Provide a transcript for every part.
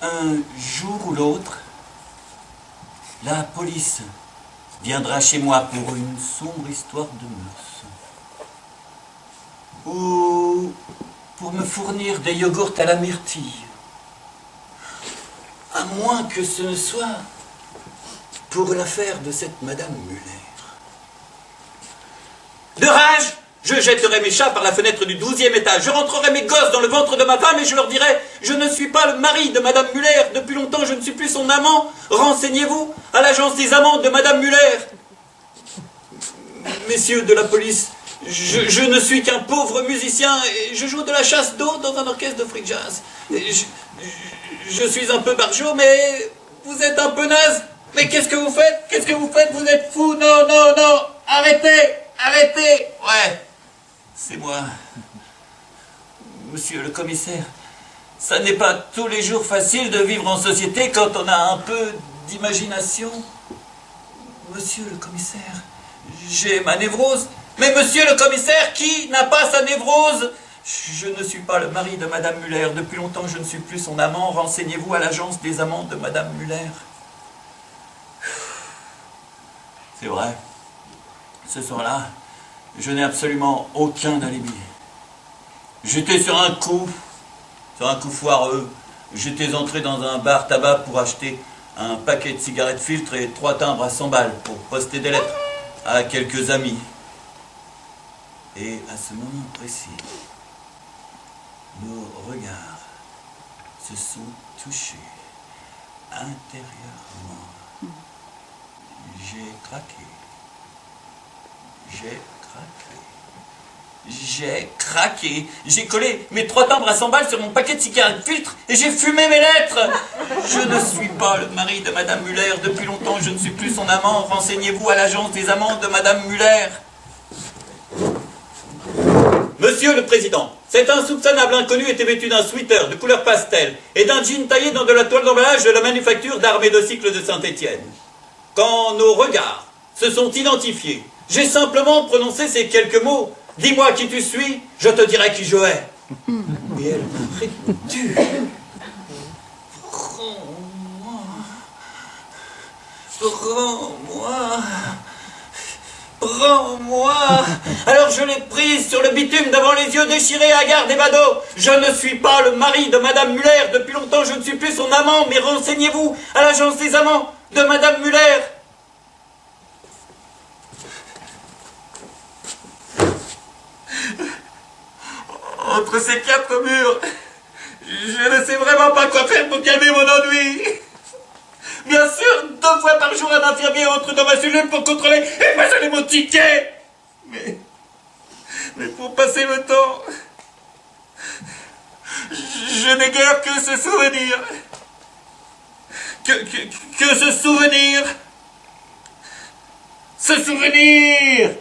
Un jour ou l'autre, la police viendra chez moi pour une sombre histoire de mœurs. Ou pour me fournir des yogourts à la myrtille. À moins que ce ne soit pour l'affaire de cette Madame Muller. De rage, je jetterai mes chats par la fenêtre du 12e étage. Je rentrerai mes gosses dans le ventre de ma femme et je leur dirai: je ne suis pas le mari de Madame Muller. Depuis longtemps, je ne suis plus son amant. Renseignez-vous à l'agence des amants de Madame Muller. Messieurs de la police, je ne suis qu'un pauvre musicien et je joue de la chasse d'eau dans un orchestre de free jazz. Je suis un peu barjot, mais vous êtes un peu naze. Mais qu'est-ce que vous faites? Qu'est-ce que vous faites? Vous êtes fou? Non, non, non. Arrêtez, arrêtez. Ouais, c'est moi. Monsieur le commissaire, ça n'est pas tous les jours facile de vivre en société quand on a un peu d'imagination. Monsieur le commissaire, j'ai ma névrose. Mais monsieur le commissaire, qui n'a pas sa névrose? Je ne suis pas le mari de Madame Muller. Depuis longtemps, je ne suis plus son amant. Renseignez-vous à l'agence des amants de Madame Muller. C'est vrai. Ce soir-là, je n'ai absolument aucun alibi. J'étais sur un coup foireux. J'étais entré dans un bar tabac pour acheter un paquet de cigarettes filtres et 3 timbres à 100 balles pour poster des lettres à quelques amis. Et à ce moment précis, nos regards se sont touchés intérieurement. J'ai craqué. J'ai craqué. J'ai collé mes 3 timbres à 100 balles sur mon paquet de cigarettes filtres et j'ai fumé mes lettres. Je ne suis pas le mari de Madame Muller. Depuis longtemps, je ne suis plus son amant. Renseignez-vous à l'agence des amants de Madame Muller. Monsieur le Président, cet insoupçonnable inconnu était vêtu d'un sweater de couleur pastel et d'un jean taillé dans de la toile d'emballage de la manufacture d'armes de cycle de Saint-Étienne. Quand nos regards se sont identifiés, j'ai simplement prononcé ces quelques mots. Dis-moi qui tu suis, je te dirai qui je hais. Et elle m'a répondu. Prends-moi. Prends-moi. Prends-moi. Alors je l'ai prise sur le bitume devant les yeux déchirés à gare des badauds. Je ne suis pas le mari de Madame Muller. Depuis longtemps, je ne suis plus son amant. Mais renseignez-vous à l'agence des amants de Madame Muller. Entre ces 4 murs, je ne sais vraiment pas quoi faire pour calmer mon ennui. Bien sûr, 2 fois par jour, un infirmier entre dans ma cellule pour contrôler et passer mon ticket. Mais pour passer le temps, je n'ai guère que ce souvenir. Que ce souvenir. Ce souvenir.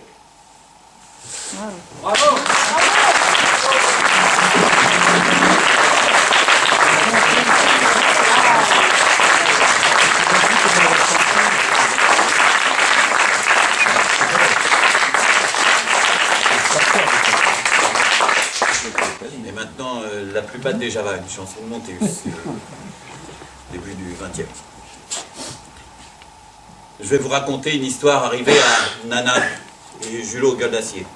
Bravo. Et maintenant, la plus batte des Java, une chanson de Montéus, début du 20e. Je vais vous raconter une histoire arrivée à Nana et Julot Gueule d'Acier.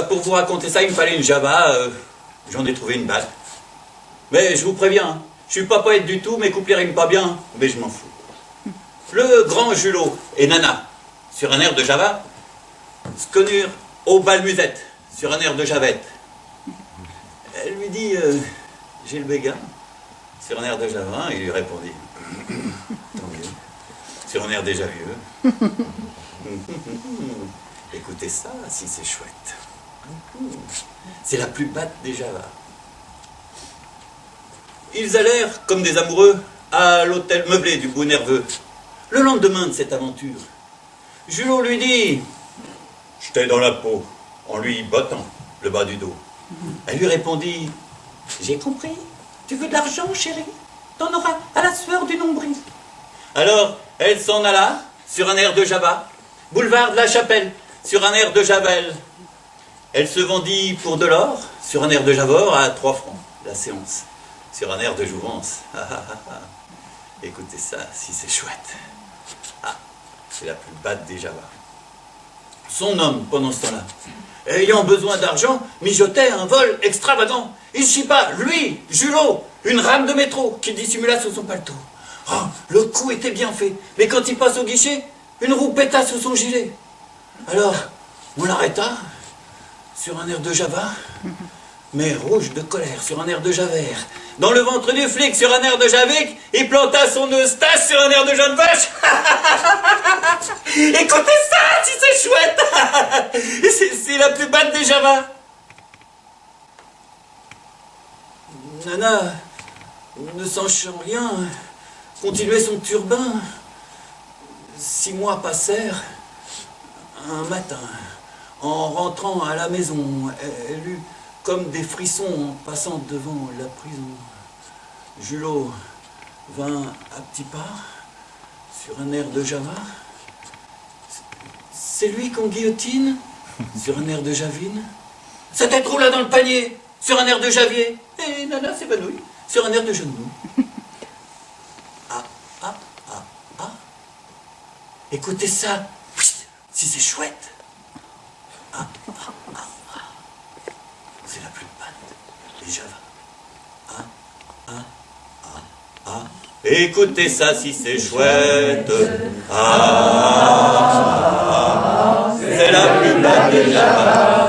Pour vous raconter ça, il me fallait une Java, j'en ai trouvé une batte. Mais je vous préviens, hein, je suis pas poète du tout, mes couplets riment pas bien, mais je m'en fous. Le grand Julot et Nana, sur un air de Java, se connurent au bal musette, sur un air de Javette. Elle lui dit j'ai le béguin, sur un air déjà vain, il lui répondit tant mieux, sur un air déjà vieux. Écoutez ça, si c'est chouette. C'est la plus batte des Java. Ils allèrent, comme des amoureux, à l'hôtel meublé du Beau Nerveux. Le lendemain de cette aventure, Julot lui dit « J'étais dans la peau », en lui bottant le bas du dos. Elle lui répondit « J'ai compris, tu veux de l'argent, chérie? T'en auras à la sueur du nombril. » Alors, elle s'en alla, sur un air de Java, boulevard de la Chapelle, sur un air de Javel. Elle se vendit pour de l'or, sur un air de Javor, à 3 francs la séance. sur un air de jouvence. Écoutez ça, si c'est chouette. Ah, c'est la plus batte des Javas. Son homme, pendant ce temps-là, ayant besoin d'argent, mijotait un vol extravagant. Il chipa, lui, Julot, une rame de métro qu'il dissimula sous son paletot. Oh, le coup était bien fait, mais quand il passe au guichet, une roue péta sous son gilet. Alors, on l'arrêta, sur un air de Java, mais rouge de colère, sur un air de Javert. Dans le ventre du flic, sur un air de Javic, il planta son eustache sur un air de jeune vache. Écoutez ça, si c'est chouette. C'est la plus batte des Javas. Nana, ne sachant rien, continuait son turbin. 6 mois passèrent. Un matin, en rentrant à la maison, elle eut comme des frissons en passant devant la prison. Julot vint à petits pas, sur un air de Java. C'est lui qu'on guillotine, sur un air de Javine. Sa tête roula dans le panier, sur un air de Javier. Et Nana s'évanouit, sur un air de genou. Ah, ah, ah, ah. Écoutez ça, si c'est chouette. Ah, ah, ah, ah. C'est la plus batte des Javas. Ah, ah, ah, ah. Écoutez ça si c'est chouette. Ah, ah, ah. C'est la plus batte des Javas.